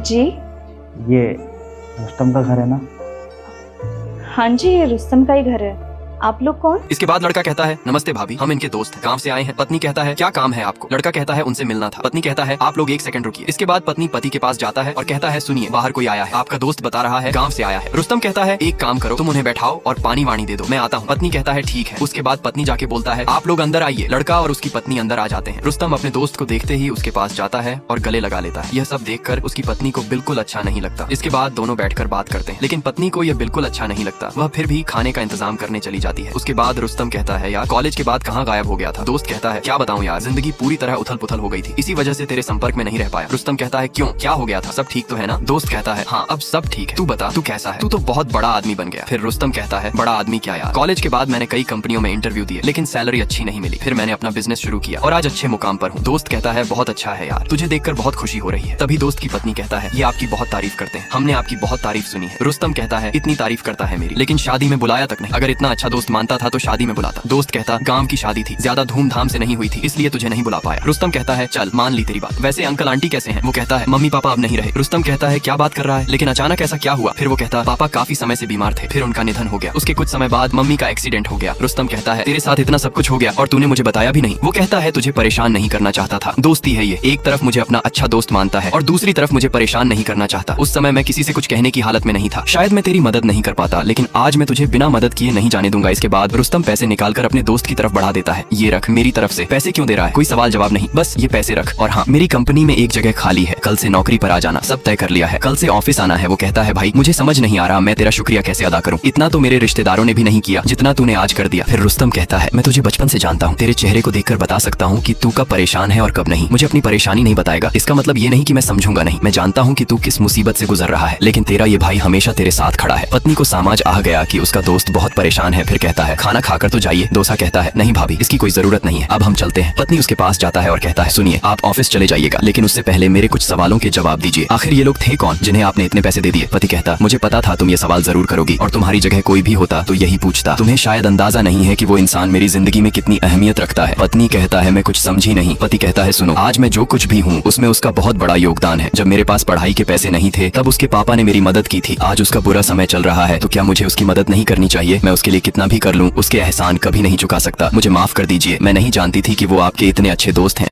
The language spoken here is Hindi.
जी। ये रुस्तम का घर है ना? हाँ जी, ये रुस्तम का ही घर है। आप लोग कौन? इसके बाद लड़का कहता है नमस्ते भाभी, हम इनके दोस्त हैं, गांव से आए हैं। पत्नी कहता है क्या काम है आपको? लड़का कहता है उनसे मिलना था। पत्नी कहता है आप लोग 1 सेकंड रुकिए। इसके बाद पत्नी पति के पास जाता है और कहता है सुनिए, बाहर कोई आया है, आपका दोस्त बता रहा है गाँव से आया है। रुस्तम कहता है एक काम करो, तुम उन्हें बैठाओ और पानी वाणी दे दो, मैं आता हूँ। पत्नी कहता है ठीक है। उसके बाद पत्नी जाके बोलता है आप लोग अंदर आइए। लड़का और उसकी पत्नी अंदर आ जाते हैं। रुस्तम अपने दोस्त को देखते ही उसके पास जाता है और गले लगा लेता है। यह सब देखकर उसकी पत्नी को बिल्कुल अच्छा नहीं लगता। इसके बाद दोनों बैठकर बात करते हैं, लेकिन पत्नी को यह बिल्कुल अच्छा नहीं लगता। वह फिर भी खाने का इंतजाम करने चली जाती है। उसके बाद रुस्तम कहता है यार कॉलेज के बाद कहाँ गायब हो गया था? दोस्त कहता है क्या बताऊं यार, जिंदगी पूरी तरह उथल पुथल हो गई थी, इसी वजह से तेरे संपर्क में नहीं रह पाया। रुस्तम कहता है क्यों, क्या हो गया था? सब ठीक तो है ना? दोस्त कहता है हाँ अब सब ठीक है, तू बता तू कैसा है? तू तो बहुत बड़ा आदमी बन गया। फिर रुस्तम कहता है बड़ा आदमी क्या यार, कॉलेज के बाद मैंने कई कंपनियों में इंटरव्यू दिए, लेकिन सैलरी अच्छी नहीं मिली। फिर मैंने अपना बिजनेस शुरू किया और आज अच्छे मुकाम पर हूँ। दोस्त कहता है बहुत अच्छा है यार, तुझे देखकर बहुत खुशी हो रही है। तभी दोस्त की पत्नी कहता है ये आपकी बहुत तारीफ करते हैं, हमने आपकी बहुत तारीफ सुनी है। रुस्तम कहता है इतनी तारीफ करता है मेरी, लेकिन शादी में बुलाया तक नहीं। अगर इतना अच्छा दोस्त मानता था तो शादी में बुलाता। दोस्त कहता गांव की शादी थी, ज्यादा धूमधाम से नहीं हुई थी, इसलिए तुझे नहीं बुला पाया। रुस्तम कहता है चल मान ली तेरी बात, वैसे अंकल आंटी कैसे हैं? वो कहता है मम्मी पापा अब नहीं रहे। रुस्तम कहता है क्या बात कर रहा है, लेकिन अचानक ऐसा क्या हुआ? फिर वो कहता है पापा काफी समय से बीमार थे, फिर उनका निधन हो गया। उसके कुछ समय बाद मम्मी का एक्सीडेंट हो गया। रुस्तम कहता है तेरे साथ इतना सब कुछ हो गया और तूने मुझे बताया भी नहीं। वो कहता है तुझे परेशान नहीं करना चाहता था, दोस्ती है ये, एक तरफ मुझे अपना अच्छा दोस्त मानता है और दूसरी तरफ मुझे परेशान नहीं करना चाहता। उस समय मैं किसी से कुछ कहने की हालत में नहीं था, शायद मैं तेरी मदद नहीं कर पाता, लेकिन आज मैं तुझे बिना मदद किए नहीं जाने दूंगा। इसके बाद रुस्तम पैसे निकालकर अपने दोस्त की तरफ बढ़ा देता है, ये रख मेरी तरफ से। पैसे क्यों दे रहा है? कोई सवाल जवाब नहीं, बस ये पैसे रख। और हाँ मेरी कंपनी में एक जगह खाली है, कल से नौकरी पर आ जाना, सब तय कर लिया है, कल से ऑफिस आना है। वो कहता है भाई मुझे समझ नहीं आ रहा मैं तेरा शुक्रिया कैसे अदा करूं, इतना तो मेरे रिश्तेदारों ने भी नहीं किया जितना तूने आज कर दिया। फिर रुस्तम कहता है मैं तुझे बचपन से जानता हूँ, तेरे चेहरे को देखकर बता सकता हूँ कि तू कब परेशान है और कब नहीं। मुझे अपनी परेशानी नहीं बताएगा, इसका मतलब ये नहीं कि मैं समझूंगा नहीं, मैं जानता हूँ कि तू किस मुसीबत से गुजर रहा है, लेकिन तेरा ये भाई हमेशा तेरे साथ खड़ा है। पत्नी को समझ आ गया कि उसका दोस्त बहुत परेशान है। फिर कहता है खाना खाकर तो जाइए। डोसा कहता है नहीं भाभी इसकी कोई जरूरत नहीं है, अब हम चलते हैं। पत्नी उसके पास जाता है और कहता है सुनिए आप ऑफिस चले जाइएगा, लेकिन उससे पहले मेरे कुछ सवालों के जवाब दीजिए। आखिर ये लोग थे कौन जिन्हें आपने इतने पैसे दे दिए? पति कहता मुझे पता था तुम ये सवाल जरूर करोगी और तुम्हारी जगह कोई भी होता तो यही पूछता। तुम्हें शायद अंदाजा नहीं है कि वो इंसान मेरी जिंदगी में कितनी अहमियत रखता है। पत्नी कहता है मैं कुछ समझी नहीं। पति कहता है सुनो, आज मैं जो कुछ भी हूँ उसमें उसका बहुत बड़ा योगदान है। जब मेरे पास पढ़ाई के पैसे नहीं थे तब उसके पापा ने मेरी मदद की थी, आज उसका बुरा समय चल रहा है तो क्या मुझे उसकी मदद नहीं करनी चाहिए? मैं उसके लिए कितना भी कर लूँ उसके एहसान कभी नहीं चुका सकता, मुझे माफ कर दीजिए, मैं नहीं जानती थी कि वो आपके इतने अच्छे दोस्त हैं।